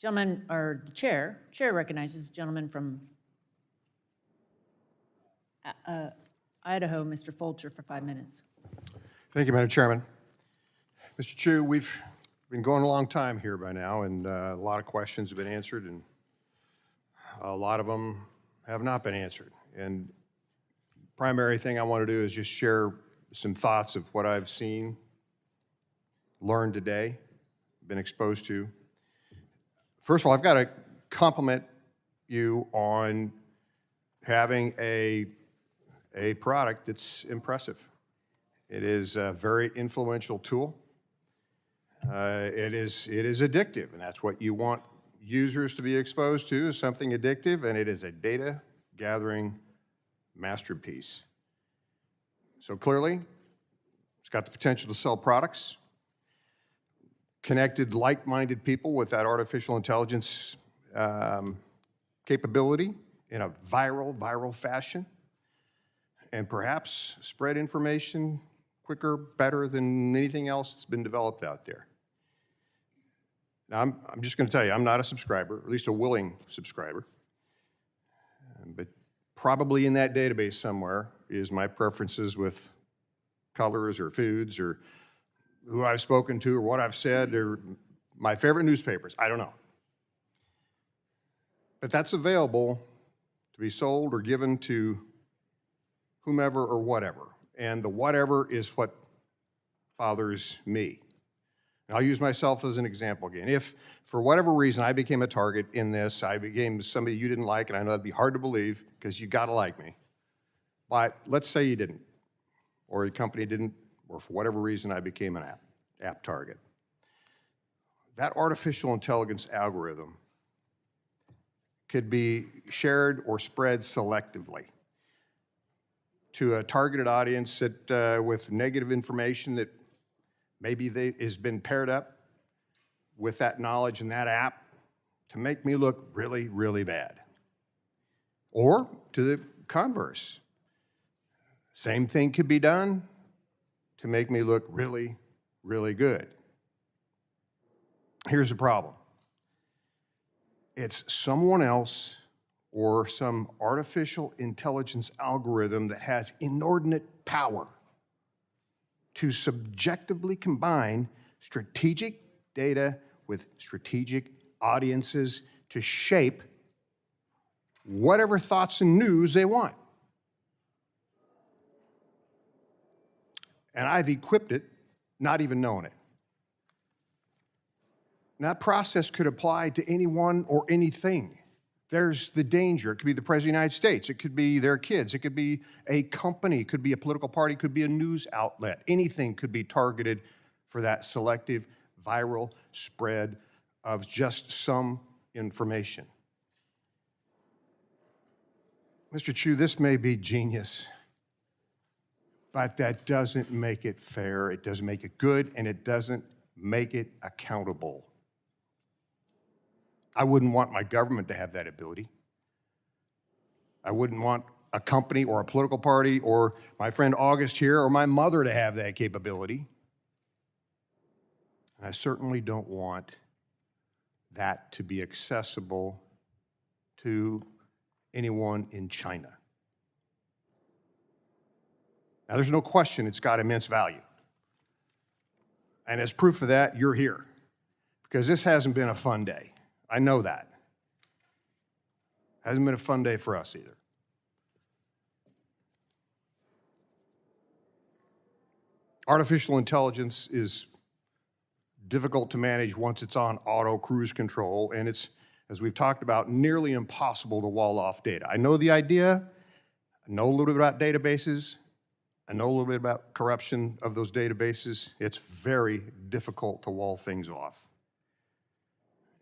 Gentleman, or the chair recognizes the gentleman from Idaho, Mr. Fulcher, for 5 minutes. Thank you, Madam Chairman. Mr. Chu, we've been going a long time here by now, and a lot of questions have been answered, and a lot of them have not been answered. And primary thing I want to do is just share some thoughts of what I've seen, learned today, been exposed to. First of all, I've got to compliment you on having a product that's impressive. It is a very influential tool. It is addictive, and that's what you want users to be exposed to, is something addictive, and it is a data gathering masterpiece. So clearly, it's got the potential to sell products, connected like-minded people with that artificial intelligence capability in a viral fashion, and perhaps spread information quicker, better than anything else that's been developed out there. Now, I'm just going to tell you, I'm not a subscriber, at least a willing subscriber, but probably in that database somewhere is my preferences with colors or foods or who I've spoken to or what I've said or my favorite newspapers. I don't know. But that's available to be sold or given to whomever or whatever. And the whatever is what bothers me. And I'll use myself as an example again. If, for whatever reason, I became a target in this, I became somebody you didn't like, and I know that'd be hard to believe because you gotta like me. But let's say you didn't, or a company didn't, or for whatever reason I became an app target. That artificial intelligence algorithm could be shared or spread selectively to a targeted audience that, with negative information that maybe has been paired up with that knowledge in that app to make me look really, really bad. Or to the converse. Same thing could be done to make me look really, really good. Here's the problem. It's someone else or some artificial intelligence algorithm that has inordinate power to subjectively combine strategic data with strategic audiences to shape whatever thoughts and news they want. And I've equipped it, not even knowing it. And that process could apply to anyone or anything. There's the danger. It could be the President of the United States. It could be their kids. It could be a company. It could be a political party. It could be a news outlet. Anything could be targeted for that selective viral spread of just some information. Mr. Chu, this may be genius, but that doesn't make it fair. It doesn't make it good, and it doesn't make it accountable. I wouldn't want my government to have that ability. I wouldn't want a company or a political party or my friend August here or my mother to have that capability. And I certainly don't want that to be accessible to anyone in China. Now, there's no question it's got immense value. And as proof of that, you're here. Because this hasn't been a fun day. I know that. Hasn't been a fun day for us either. Artificial intelligence is difficult to manage once it's on auto cruise control, and it's, as we've talked about, nearly impossible to wall off data. I know the idea. I know a little bit about databases. I know a little bit about corruption of those databases. It's very difficult to wall things off.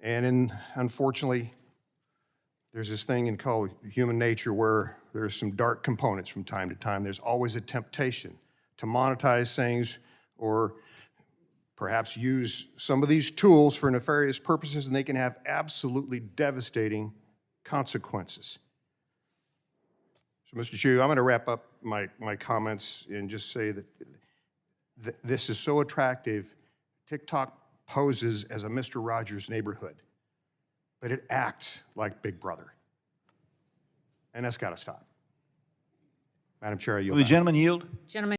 And unfortunately, there's this thing called human nature where there's some dark components from time to time. There's always a temptation to monetize things or perhaps use some of these tools for nefarious purposes, and they can have absolutely devastating consequences. So, Mr. Chu, I'm going to wrap up my comments and just say that this is so attractive. TikTok poses as a Mr. Rogers neighborhood. but it acts like Big Brother. And that's got to stop. Madam Chair, I yield Will the back. gentleman yield? Gentleman